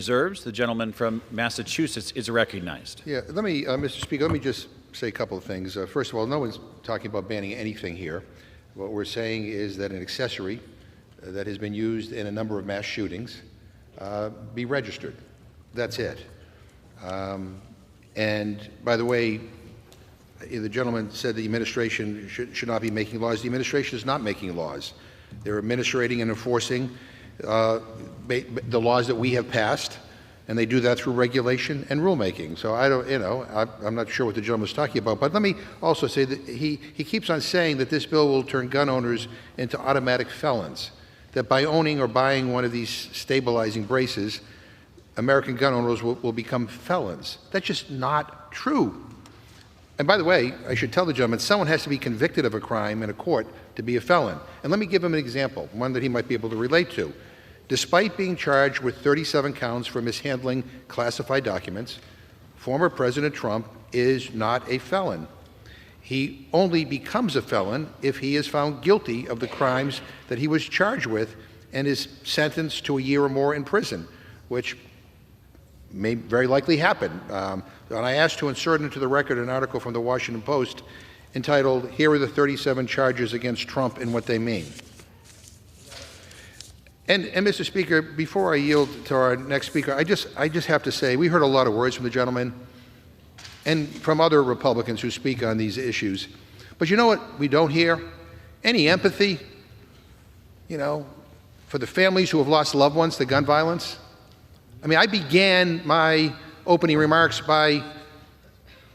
Reserves. The gentleman from Massachusetts is recognized. Yeah, let me, Mr. Speaker, let me just say a couple of things. First of all, no one's talking about banning anything here. What we're saying is that an accessory that has been used in a number of mass shootings be registered. That's it. And by the way, the gentleman said the administration should not be making laws. The administration is not making laws. They're administrating and enforcing the laws that we have passed, and they do that through regulation and rulemaking. So I don't, I'm not sure what the gentleman was talking about. But let me also say that he keeps on saying that this bill will turn gun owners into automatic felons, that by owning or buying one of these stabilizing braces, American gun owners will become felons. That's just not true. And by the way, I should tell the gentleman, someone has to be convicted of a crime in a court to be a felon. And let me give him an example, one that he might be able to relate to. Despite being charged with 37 counts for mishandling classified documents, former President Trump is not a felon. He only becomes a felon if he is found guilty of the crimes that he was charged with and is sentenced to a year or more in prison, which may very likely happen. And I asked to insert into the record an article from the Washington Post entitled, "Here are the 37 charges against Trump and what they mean." And Mr. Speaker, before I yield to our next speaker, I just have to say, we heard a lot of words from the gentleman and from other Republicans who speak on these issues. But you know what we don't hear? Any empathy, for the families who have lost loved ones to gun violence. I mean, I began my opening remarks by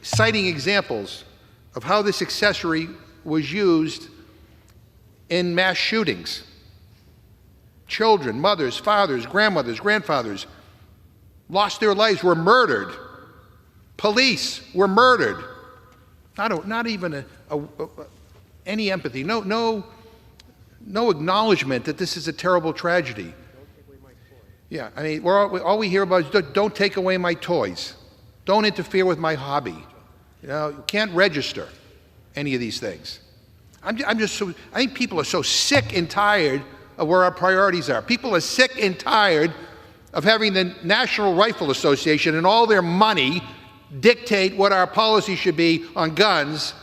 citing examples of how this accessory was used in mass shootings. Children, mothers, fathers, grandmothers, grandfathers lost their lives, were murdered. Police were murdered. Not even any empathy, no acknowledgement that this is a terrible tragedy. Yeah, I mean, all we hear about is don't take away my toys. Don't interfere with my hobby. You can't register any of these things. I think people are so sick and tired of where our priorities are. People are sick and tired of having the National Rifle Association and all their money dictate what our policy should be on guns.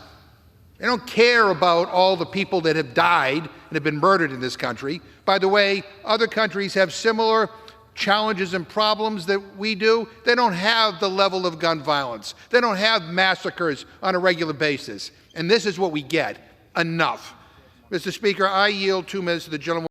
They don't care about all the people that have died and have been murdered in this country. By the way, other countries have similar challenges and problems that we do. They don't have the level of gun violence. They don't have massacres on a regular basis. And this is what we get. Enough. Mr. Speaker, I yield 2 minutes to the gentleman.